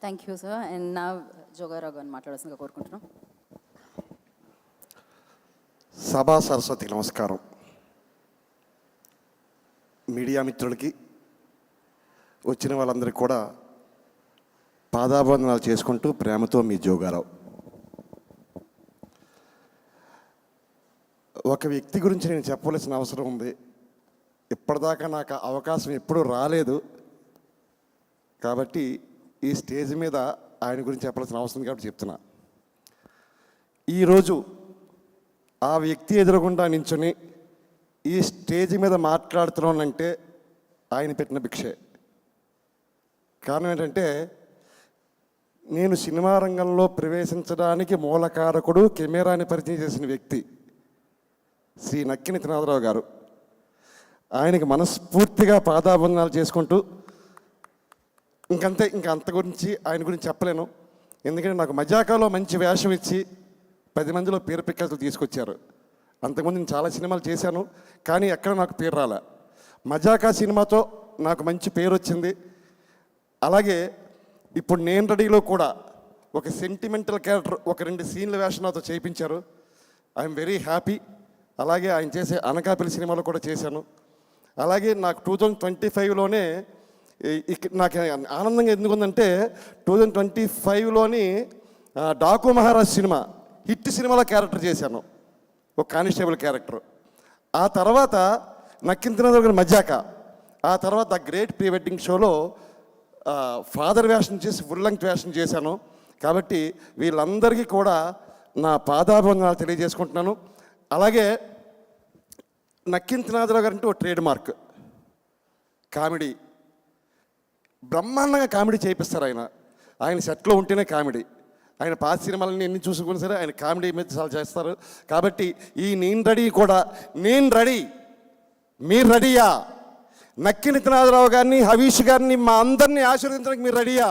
Thank you sir. And నా జోగారావు గారిని మాట్లాడాల్సిందిగా కోరుకుంటున్నాం. సభా సరస్వతికి నమస్కారం. మీడియా మిత్రులకి, వచ్చిన వాళ్ళందరికీ కూడా పాదాబంధనాలు చేసుకుంటూ ప్రేమతో మీ జోగారావు. ఒక వ్యక్తి గురించి నేను చెప్పవలసిన అవసరం ఉంది. ఇప్పటిదాకా నాకు అవకాశం ఎప్పుడూ రాలేదు కాబట్టి ఈ స్టేజ్ మీద ఆయన గురించి చెప్పాల్సిన అవసరం ఉంది కాబట్టి చెప్తున్నా. ఈరోజు ఆ వ్యక్తి ఎదురుగుండా నించుని ఈ స్టేజ్ మీద మాట్లాడుతున్నానంటే ఆయన పెట్టిన భిక్షే. కారణం ఏంటంటే, నేను సినిమా రంగంలో ప్రవేశించడానికి మూలకారకుడు, కెమెరాని పరిచయం చేసిన వ్యక్తి శ్రీ నక్కిన త్రినాథరావు గారు. ఆయనకి మనస్ఫూర్తిగా పాదాబంధనాలు చేసుకుంటూ అంత గురించి ఆయన గురించి చెప్పలేను. ఎందుకంటే నాకు మజాకాలో మంచి వేషం ఇచ్చి 10 మందిలో పేరు పిక్కలు తీసుకొచ్చారు. అంతకుముందు నేను చాలా సినిమాలు చేశాను, కానీ ఎక్కడ నాకు పేరు రాలే. మజాకా సినిమాతో నాకు మంచి పేరు వచ్చింది. అలాగే ఇప్పుడు నేను రెడీలో కూడా ఒక సెంటిమెంటల్ క్యారెక్టర్, ఒక 2 సీన్ల వేషం నాతో చేయించారు. I'm very happy. అలాగే ఆయన చేసే అనకాపల్లి సినిమాలో కూడా చేశాను. అలాగే నాకు 2025లోనే నాకు ఆనందంగా ఎందుకుందంటే, 2025లోని డాకు మహారాజ్ సినిమా హిట్ సినిమాలో క్యారెక్టర్ చేశాను, ఒక కానిస్టేబుల్ క్యారెక్టర్. ఆ తర్వాత నక్కింతినాథరావు గారి మజాక, ఆ తర్వాత గ్రేట్ ప్రీ వెడ్డింగ్ షోలో ఫాదర్ వేషం చేసి ఫుల్ లెంగ్త్ వేషం చేశాను. కాబట్టి వీళ్ళందరికీ కూడా నా పాదాభివందనాలు తెలియజేసుకుంటున్నాను. అలాగే నక్కింతినాథరావు గారు అంటే ఒక ట్రేడ్ మార్క్. కామెడీ బ్రహ్మాండంగా కామెడీ చేయిస్తారు ఆయన సెట్లో ఉంటేనే కామెడీ. ఆయన పాత సినిమాలని ఎన్ని చూసుకున్నా సరే ఆయన కామెడీ మీద చాలా చేస్తారు. కాబట్టి ఈ నేను రెడీ కూడా, నేను రెడీ, మీరు రెడీయా? నక్కిన త్రినాథరావు గారిని, హవీష్ గారిని, మా అందరినీ ఆశీర్వదించడానికి మీరు రెడీయా?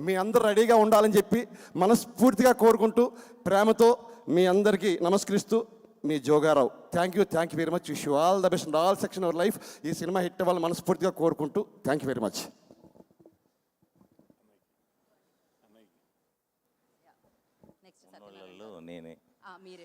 మీ అందరు రెడీగా ఉండాలని చెప్పి మనస్ఫూర్తిగా కోరుకుంటూ ప్రేమతో మీ అందరికీ నమస్కరిస్తూ మీ Jogarao. Thank you very much. Wish you all the best in all section our life. ఈ సినిమా హిట్ అవ్వాలని మనస్ఫూర్తిగా కోరుకుంటూ thank you very much. Next నేనే మీరే